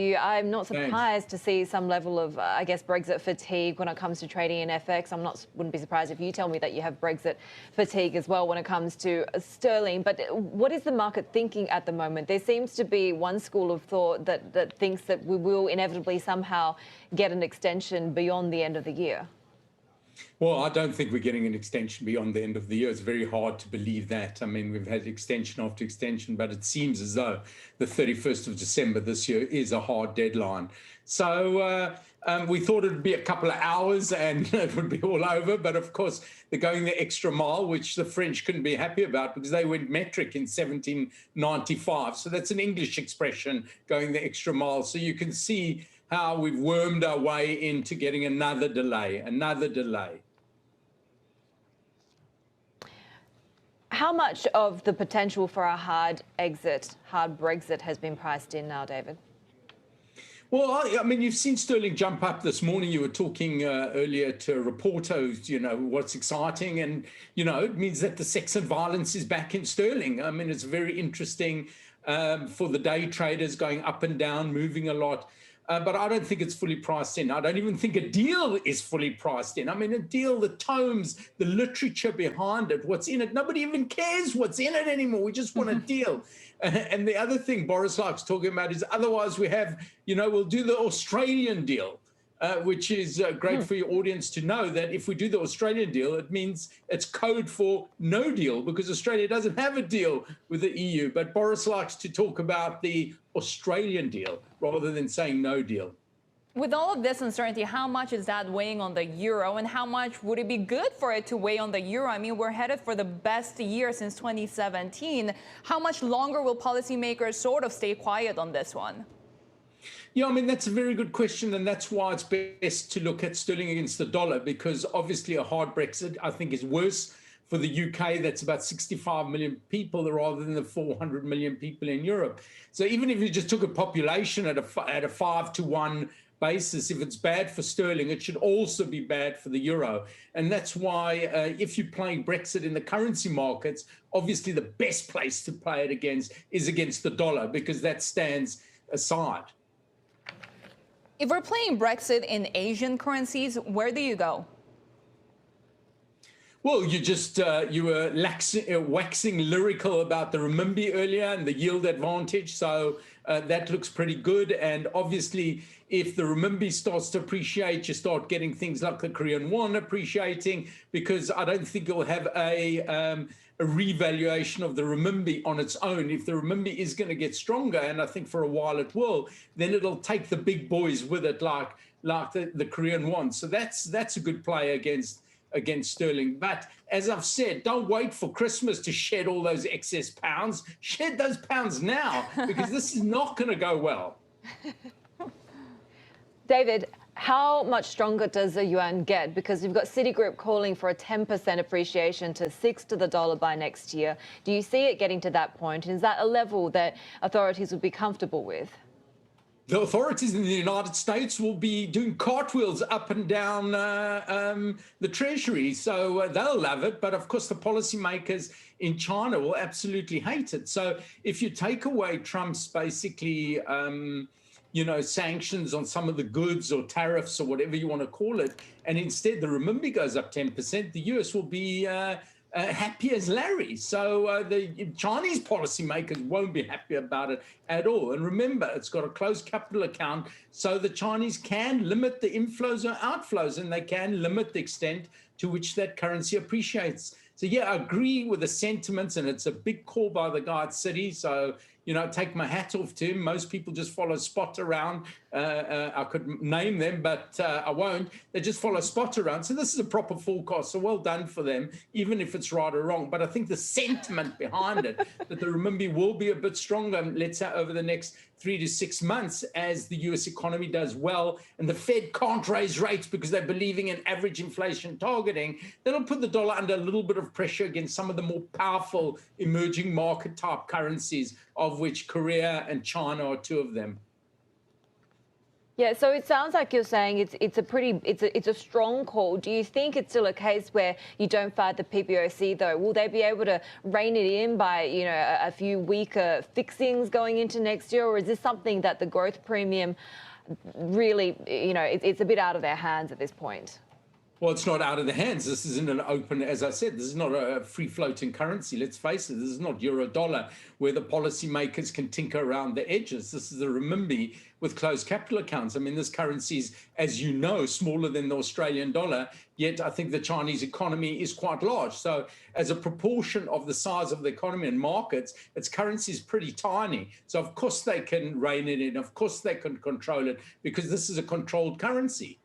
I'm not Thanks. surprised to see some level of, I guess, Brexit fatigue when it comes to trading in FX. Wouldn't be surprised if you tell me that you have Brexit fatigue as well when it comes to sterling. But what is the market thinking at the moment? There seems to be one school of thought that thinks that we will inevitably somehow get an extension beyond the end of the year. Well, I don't think we're getting an extension beyond the end of the year. It's very hard to believe that. I mean, we've had extension after extension, but it seems as though the 31st of December this year is a hard deadline. So we thought it would be a couple of hours and it would be all over. But of course, they're going the extra mile, which the French couldn't be happy about because they went metric in 1795. So that's an English expression, going the extra mile. So you can see how we've wormed our way into getting another delay. How much of the potential for a hard Brexit has been priced in now, David? Well, I mean, you've seen sterling jump up this morning. You were talking earlier to a reporter who's, what's exciting. And, it means that the sex and violence is back in sterling. I mean, it's very interesting for the day traders going up and down, moving a lot. But I don't think it's fully priced in. I don't even think a deal is fully priced in. I mean, a deal, the tomes, the literature behind it, what's in it. Nobody even cares what's in it anymore. We just want a deal. And the other thing Boris likes talking about is otherwise we have, we'll do the Australian deal, which is great for your audience to know that if we do the Australian deal, it means it's code for no deal because Australia doesn't have a deal with the EU. But Boris likes to talk about the Australian deal rather than saying no deal. With all of this uncertainty, how much is that weighing on the euro and how much would it be good for it to weigh on the euro? I mean, we're headed for the best year since 2017. How much longer will policymakers sort of stay quiet on this one? Yeah, I mean, that's a very good question. And that's why it's best to look at sterling against the dollar, because obviously a hard Brexit, I think, is worse for the UK. That's about 65 million people rather than the 400 million people in Europe. So even if you just took a population at a 5-to-1 basis, if it's bad for sterling, it should also be bad for the euro. And that's why if you're playing Brexit in the currency markets, obviously the best place to play it against is against the dollar, because that stands aside. If we're playing Brexit in Asian currencies, where do you go? Well, you were waxing lyrical about the renminbi earlier and the yield advantage. So that looks pretty good. And obviously, if the renminbi starts to appreciate, you start getting things like the Korean won appreciating, because I don't think it'll have a revaluation of the renminbi on its own. If the renminbi is going to get stronger, and I think for a while it will, then it'll take the big boys with it, like the Korean won. So that's a good play against sterling. But as I've said, don't wait for Christmas to shed all those excess pounds. Shed those pounds now, because this is not going to go well. David, how much stronger does the yuan get? Because you've got Citigroup calling for a 10% appreciation to 6 to the dollar by next year. Do you see it getting to that point? And is that a level that authorities would be comfortable with? The authorities in the United States will be doing cartwheels up and down the Treasury, so they'll love it. But of course, the policymakers in China will absolutely hate it. So if you take away Trump's basically, sanctions on some of the goods or tariffs or whatever you want to call it, and instead the renminbi goes up 10%, the US will be happy as Larry. So the Chinese policymakers won't be happy about it at all. And remember, it's got a closed capital account, so the Chinese can limit the inflows or outflows, and they can limit the extent to which that currency appreciates. So, yeah, I agree with the sentiments, and it's a big call by the guy at Citi. So, take my hat off to him. Most people just follow Spot around. I could name them, but I won't. They just follow Spot around. So this is a proper forecast. So well done for them, even if it's right or wrong. But I think the sentiment behind it, that the renminbi will be a bit stronger, let's say, over the next 3 to 6 months as the US economy does well, and the Fed can't raise rates because they're believing in average inflation targeting, that'll put the dollar under a little bit of pressure against some of the more powerful emerging market type currencies, of which Korea and China are two of them. Yeah, so it sounds like you're saying it's a strong call. Do you think it's still a case where you don't fight the PBOC though? Will they be able to rein it in by a few weaker fixings going into next year, or is this something that the growth premium really it's a bit out of their hands at this point? Well, it's not out of the hands. This isn't an open, as I said, this is not a free-floating currency. Let's face it, this is not euro-dollar where the policymakers can tinker around the edges. This is the renminbi with closed capital accounts. I mean, this currency is, as you know, smaller than the Australian dollar, yet I think the Chinese economy is quite large. So as a proportion of the size of the economy and markets, its currency is pretty tiny. So of course they can rein it in. Of course they can control it because this is a controlled currency.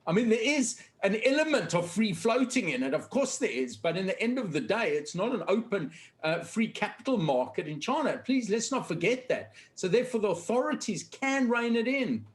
I mean, there is an element of free floating in it. Of course there is. But in the end of the day, it's not an open free capital market in China. Please, let's not forget that. So therefore, the authorities can rein it in.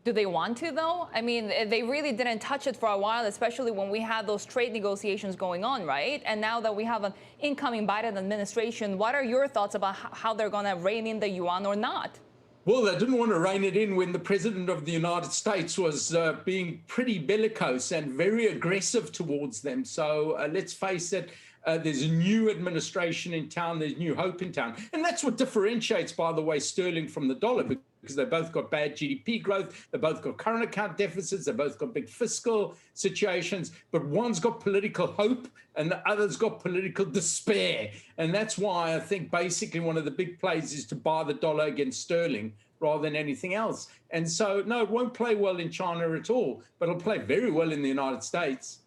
Do they want to, though? I mean, they really didn't touch it for a while, especially when we had those trade negotiations going on, right? And now that we have an incoming Biden administration, what are your thoughts about how they're going to rein in the yuan or not? Well, they didn't want to rein it in when the president of the United States was being pretty bellicose and very aggressive towards them. So let's face it, there's a new administration in town. There's new hope in town. And that's what differentiates, by the way, sterling from the dollar, because they both got bad GDP growth. They both got current account deficits. They both got big fiscal situations. But one's got political hope and the other's got political despair. And that's why I think basically one of the big plays is to buy the dollar against sterling rather than anything else. And so, no, it won't play well in China at all, but it'll play very well in the United States.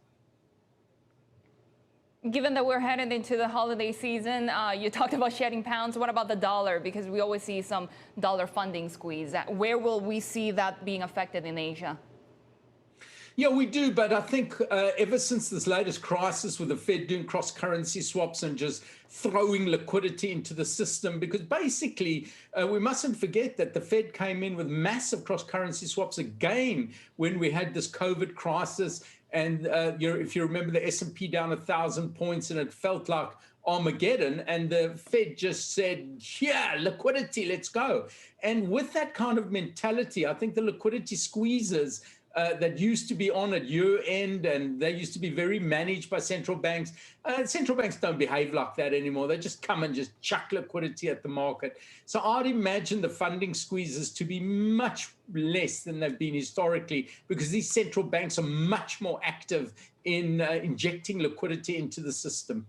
Given that we're headed into the holiday season, you talked about shedding pounds. What about the dollar? Because we always see some dollar funding squeeze. Where will we see that being affected in Asia? Yeah, we do. But I think ever since this latest crisis with the Fed doing cross-currency swaps and just throwing liquidity into the system, because basically we mustn't forget that the Fed came in with massive cross-currency swaps again when we had this COVID crisis. And if you remember, the S&P down 1,000 points and it felt like Armageddon, and the Fed just said, yeah, liquidity, let's go. And with that kind of mentality, I think the liquidity squeezes that used to be on at year end, and they used to be very managed by central banks. Central banks don't behave like that anymore. They just come and just chuck liquidity at the market. So I'd imagine the funding squeezes to be much less than they've been historically, because these central banks are much more active in injecting liquidity into the system.